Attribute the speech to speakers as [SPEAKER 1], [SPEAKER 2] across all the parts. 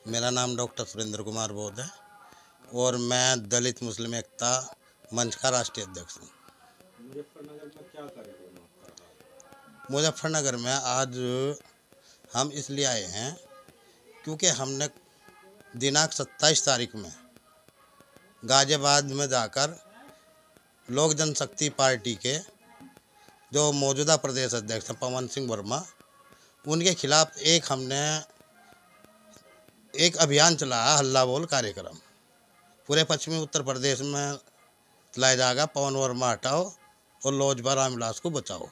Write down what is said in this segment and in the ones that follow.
[SPEAKER 1] मेरा नाम डॉक्टर सुरेंद्र कुमार बोध है और मैं दलित मुस्लिम एकता मंच का राष्ट्रीय अध्यक्ष हूँ।
[SPEAKER 2] मुजफ्फरनगर में क्या कार्यक्रम आपका रहा?
[SPEAKER 1] मुजफ्फरनगर में आज हम इसलिए आए हैं क्योंकि हमने दिनांक 27 तारीख में गाजियाबाद में जाकर लोक जनशक्ति पार्टी के जो मौजूदा प्रदेश अध्यक्ष हैं पवन सिंह वर्मा, उनके खिलाफ हमने एक अभियान चलाया, हल्ला बोल कार्यक्रम। पूरे पश्चिमी उत्तर प्रदेश में चलाया जाएगा, पवन वर्मा हटाओ और लोजपा रामविलास को बचाओ।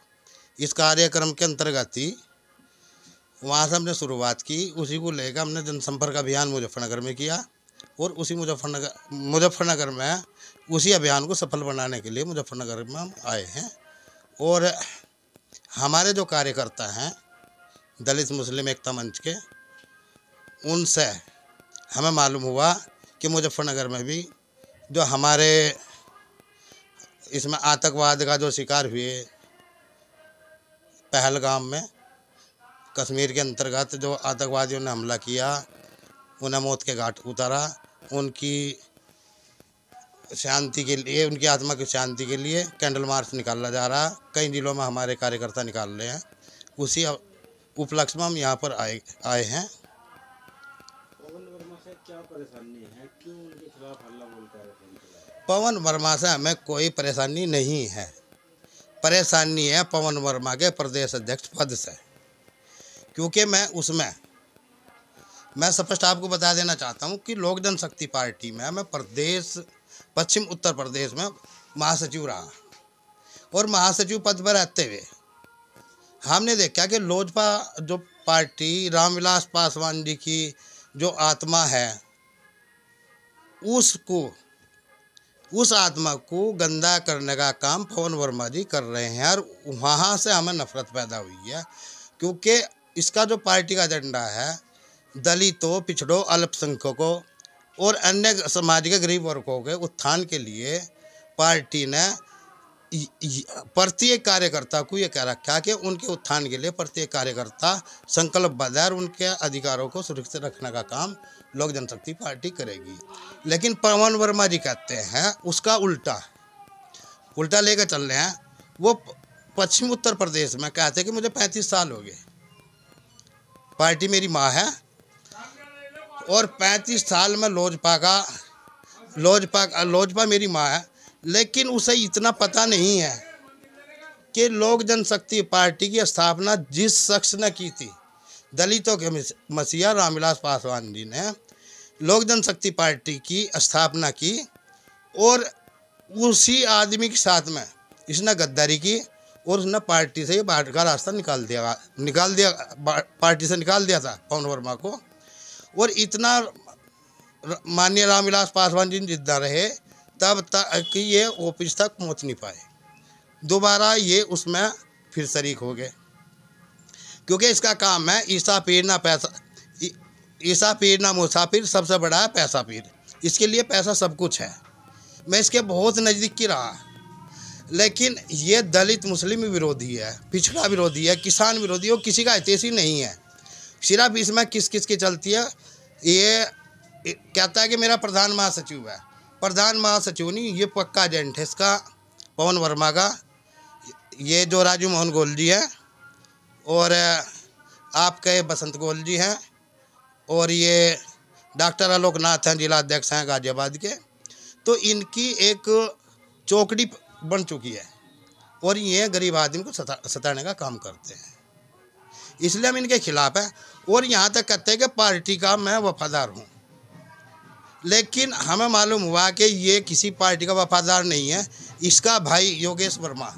[SPEAKER 1] इस कार्यक्रम के अंतर्गत ही वहाँ से हमने शुरुआत की। उसी को लेकर हमने जनसंपर्क अभियान मुजफ्फरनगर में किया और उसी मुजफ्फरनगर में उसी अभियान को सफल बनाने के लिए मुजफ्फरनगर में हम आए हैं। और हमारे जो कार्यकर्ता हैं दलित मुस्लिम एकता मंच के, उनसे हमें मालूम हुआ कि मुजफ्फरनगर में भी जो हमारे इसमें आतंकवाद का जो शिकार हुए पहलगाम में, कश्मीर के अंतर्गत जो आतंकवादियों ने हमला किया, उन्हें मौत के घाट उतारा, उनकी शांति के लिए, उनकी आत्मा की शांति के लिए कैंडल मार्च निकाला जा रहा। कई जिलों में हमारे कार्यकर्ता निकाल रहे हैं। उसी उपलक्ष्य में हम यहाँ पर आए हैं।
[SPEAKER 2] पवन वर्मा से क्या परेशानी है? क्यों उनके खिलाफ हल्ला बोल कार्यक्रम चलाया?
[SPEAKER 1] पवन वर्मा से हमें कोई परेशानी नहीं है। परेशानी है पवन वर्मा के प्रदेश अध्यक्ष पद से, क्योंकि मैं स्पष्ट आपको बता देना चाहता हूं कि लोक जनशक्ति पार्टी में मैं पश्चिम उत्तर प्रदेश में महासचिव रहा और महासचिव पद पर रहते हुए हमने देखा कि लोजपा जो पार्टी रामविलास पासवान जी की जो आत्मा है, उस आत्मा को गंदा करने का काम पवन वर्मा जी कर रहे हैं। और वहाँ से हमें नफरत पैदा हुई है, क्योंकि इसका जो पार्टी का एजेंडा है दलितों, पिछड़ों, अल्पसंख्यकों और अन्य समाज के गरीब वर्गों के उत्थान के लिए पार्टी ने प्रत्येक कार्यकर्ता को ये कह रखा कि उनके उत्थान के लिए प्रत्येक कार्यकर्ता संकल्पबद्ध है और उनके अधिकारों को सुरक्षित रखने का काम लोक जनशक्ति पार्टी करेगी। लेकिन पवन वर्मा जी कहते हैं उसका उल्टा लेकर चल रहे हैं। वो पश्चिम उत्तर प्रदेश में कहते हैं कि मुझे 35 साल हो गए, पार्टी मेरी माँ है और 35 साल में लोजपा मेरी माँ है। लेकिन उसे इतना पता नहीं है कि लोक जनशक्ति पार्टी की स्थापना जिस शख्स ने की थी, दलितों के मसीहा रामविलास पासवान जी ने लोक जनशक्ति पार्टी की स्थापना की और उसी आदमी के साथ में इसने गद्दारी की और उसने पार्टी से बाहर का रास्ता निकाल दिया, पार्टी से निकाल दिया था पवन वर्मा को। और इतना माननीय रामविलास पासवान जी जिद्दा रहे तब तक कि ये ऑफिस तक पहुंच नहीं पाए। दोबारा ये उसमें फिर शरीक हो गए, क्योंकि इसका काम है ईसा पीर ना मुसाफिर, सबसे बड़ा है पैसा पीर। इसके लिए पैसा सब कुछ है। मैं इसके बहुत नज़दीक की रहा, लेकिन ये दलित मुस्लिम विरोधी है, पिछड़ा विरोधी है, किसान विरोधी है, वो किसी का हितैषी नहीं है। सिर्फ इसमें किस की चलती है, ये कहता है कि मेरा प्रधान महासचिव है। प्रधान महासचिव नहीं, ये पक्का एजेंट है इसका पवन वर्मा का। ये जो राजू मोहन गोयल जी हैं और आपके बसंत गोयल जी हैं और ये डॉक्टर आलोकनाथ हैं, जिला अध्यक्ष हैं गाजियाबाद के। तो इनकी एक चौकड़ी बन चुकी है और ये गरीब आदमी को सताने का काम करते हैं। इसलिए हम इनके खिलाफ हैं और यहाँ तक कहते हैं कि पार्टी का मैं वफादार हूँ। लेकिन हमें मालूम हुआ कि ये किसी पार्टी का वफादार नहीं है। इसका भाई योगेश वर्मा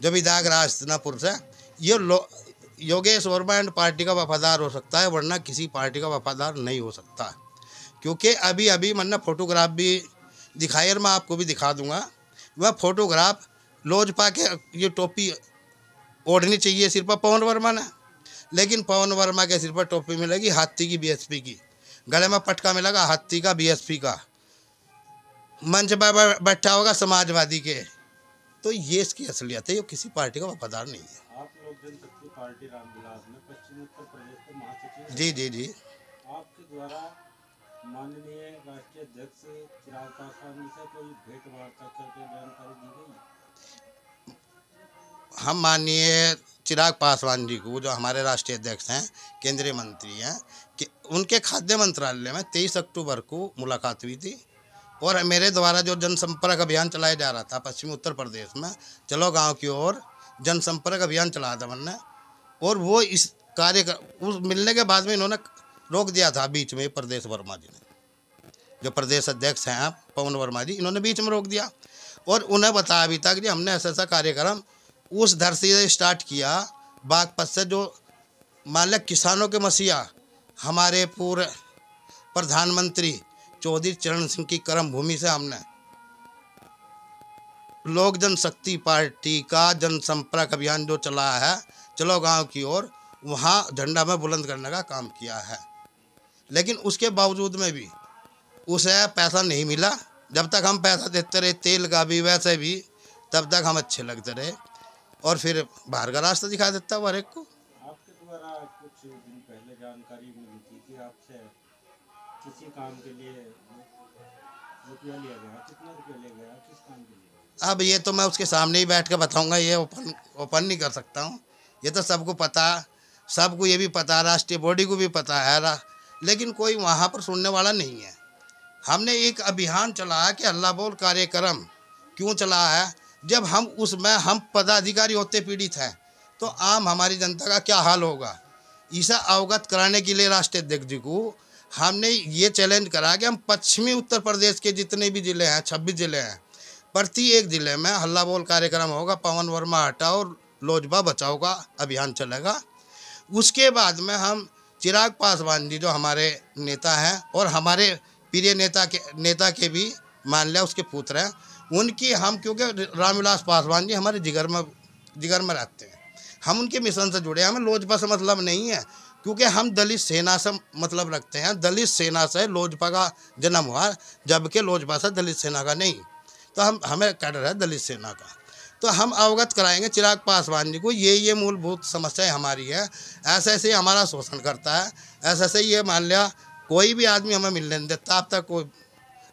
[SPEAKER 1] जो विधायक राजनापुर से, ये योगेश वर्मा एंड पार्टी का वफादार हो सकता है, वरना किसी पार्टी का वफादार नहीं हो सकता। क्योंकि अभी मैंने फोटोग्राफ भी दिखाई और मैं आपको भी दिखा दूंगा। वह फोटोग्राफ लोजपा के ये टोपी ओढ़नी चाहिए सिर पर पवन वर्मा ने, लेकिन पवन वर्मा के सिर पर टोपी मिलेगी हाथी की, बीएसपी की, गले में पटका मिलेगा हाथी का, बीएसपी का, मंच पर बैठा होगा समाजवादी के। तो ये इसकी असलियत है, ये किसी पार्टी का वफादार नहीं है।
[SPEAKER 2] आप लोक जनशक्ति पार्टी रामविलास में पश्चिम उत्तर प्रदेश के महासचिव।
[SPEAKER 1] जी।
[SPEAKER 2] आपके द्वारा माननीय राष्ट्रीय अध्यक्ष चिराग पासवान जी से कोई भेंट वार्ता करके जानकारी दी गई?
[SPEAKER 1] हम माननीय चिराग पासवान जी को, जो हमारे राष्ट्रीय अध्यक्ष हैं, केंद्रीय मंत्री हैं, कि उनके खाद्य मंत्रालय में 23 अक्टूबर को मुलाकात हुई थी। और मेरे द्वारा जो जनसंपर्क अभियान चलाया जा रहा था पश्चिमी उत्तर प्रदेश में, चलो गांव की ओर जनसंपर्क अभियान चलाया था मैंने, और वो इस कार्य उस मिलने के बाद में इन्होंने रोक दिया था बीच में। प्रदेश वर्मा जी ने, जो प्रदेश अध्यक्ष हैं पवन वर्मा जी, इन्होंने बीच में रोक दिया और उन्हें बताया भी था कि हमने ऐसा ऐसा कार्यक्रम उस धरती से स्टार्ट किया, बागपत से, जो मान लिया किसानों के मसीहा हमारे पूर्व प्रधानमंत्री चौधरी चरण सिंह की कर्म भूमि से हमने लोक जनशक्ति पार्टी का जनसंपर्क अभियान जो चला है, चलो गांव की ओर, वहाँ झंडा में बुलंद करने का काम किया है। लेकिन उसके बावजूद में भी उसे पैसा नहीं मिला। जब तक हम पैसा देते रहे तेल का भी, वैसे भी, तब तक हम अच्छे लगते रहे और फिर बाहर का रास्ता दिखा देता हर एक को।
[SPEAKER 2] आपके द्वारा कुछ दिन पहले जानकारी मिली थी कि आपसे किसी काम के लिए रुपया लिया गया। कितना रुपया लिया गया, किस काम के लिए?
[SPEAKER 1] अब ये तो मैं उसके सामने ही बैठ के बताऊंगा, ये ओपन नहीं कर सकता हूँ। ये तो सबको पता, सबको ये भी पता, राष्ट्रीय बॉडी को भी पता है, लेकिन कोई वहाँ पर सुनने वाला नहीं है। हमने एक अभियान चलाया कि हल्ला बोल कार्यक्रम क्यों चला है। जब हम उसमें हम पदाधिकारी होते पीड़ित हैं तो आम हमारी जनता का क्या हाल होगा, इसे अवगत कराने के लिए राष्ट्रीय अध्यक्ष जी को हमने ये चैलेंज करा कि हम पश्चिमी उत्तर प्रदेश के जितने भी ज़िले हैं, 26 ज़िले हैं, प्रति एक ज़िले में हल्ला बोल कार्यक्रम होगा। पवन वर्मा हटाओ और लोजपा बचाओ का अभियान चलेगा। उसके बाद में हम चिराग पासवान जी, जो हमारे नेता हैं और हमारे प्रिय नेता के भी मान लिया उसके पुत्र हैं, उनकी हम, क्योंकि रामविलास पासवान जी हमारे जिगर में रहते हैं, हम उनके मिशन से जुड़े हैं। हमें लोजपा से मतलब नहीं है, क्योंकि हम दलित सेना से मतलब रखते हैं। दलित सेना से लोजपा का जन्म हुआ, जबकि लोजपा से दलित सेना का नहीं। तो हमें कैडर है दलित सेना का। तो हम अवगत कराएंगे चिराग पासवान जी को, ये मूलभूत समस्याएं हमारी है, ऐसे ऐसे हमारा शोषण करता है, ऐसे ऐसे ये मान लिया कोई भी आदमी हमें मिलने नहीं देता, अब तक कोई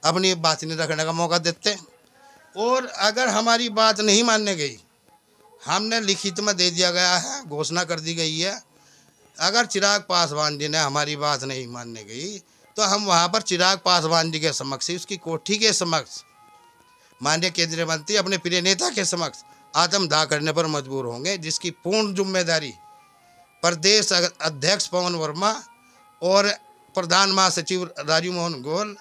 [SPEAKER 1] अपनी बात नहीं रखने का मौका देते। और अगर हमारी बात नहीं मानने गई, हमने लिखित में दे दिया गया है, घोषणा कर दी गई है, अगर चिराग पासवान जी ने हमारी बात नहीं मानने गई तो हम वहाँ पर चिराग पासवान जी के समक्ष, उसकी कोठी के समक्ष, माननीय केंद्रीय मंत्री अपने प्रिय नेता के समक्ष आत्मदाह करने पर मजबूर होंगे, जिसकी पूर्ण जिम्मेदारी प्रदेश अध्यक्ष पवन वर्मा और प्रधान महासचिव राजू मोहन गोयल,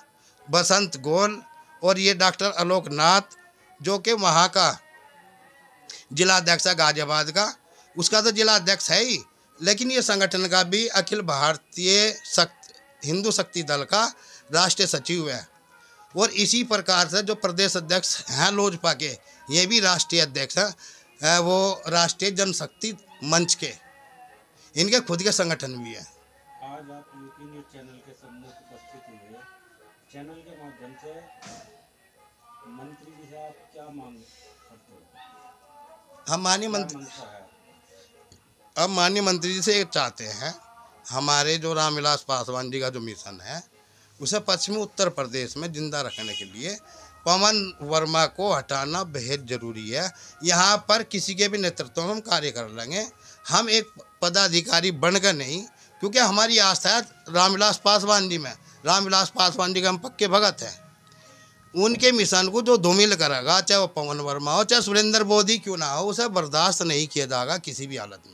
[SPEAKER 1] बसंत गोयल और ये डॉक्टर आलोक नाथ, जो कि वहाँ का जिला अध्यक्ष है गाजियाबाद का, उसका तो जिला अध्यक्ष है ही, लेकिन ये संगठन का भी अखिल भारतीय हिंदू शक्ति दल का राष्ट्रीय सचिव है। और इसी प्रकार से जो प्रदेश अध्यक्ष हैं लोजपा के, ये भी राष्ट्रीय अध्यक्ष हैं, वो राष्ट्रीय जनशक्ति मंच के, इनके खुद के संगठन भी हैं।
[SPEAKER 2] आज आप यूपी न्यूज़ चैनल के सम्मुख उपस्थित हुए, चैनल के माध्यम से मंत्री जी से आप क्या मांग करते हो?
[SPEAKER 1] हम माननीय मंत्री जी से चाहते हैं, हमारे जो रामविलास पासवान जी का जो मिशन है उसे पश्चिमी उत्तर प्रदेश में जिंदा रखने के लिए पवन वर्मा को हटाना बेहद ज़रूरी है। यहाँ पर किसी के भी नेतृत्व में हम कार्य कर लेंगे, हम एक पदाधिकारी बनकर नहीं, क्योंकि हमारी आस्था है रामविलास पासवान जी में। रामविलास पासवान जी के हम पक्के भगत हैं। उनके मिशन को जो धूमिल करेगा, चाहे वो पवन वर्मा हो, चाहे सुरेंद्र मोदी क्यों ना हो, उसे बर्दाश्त नहीं किया जाएगा किसी भी हालत में।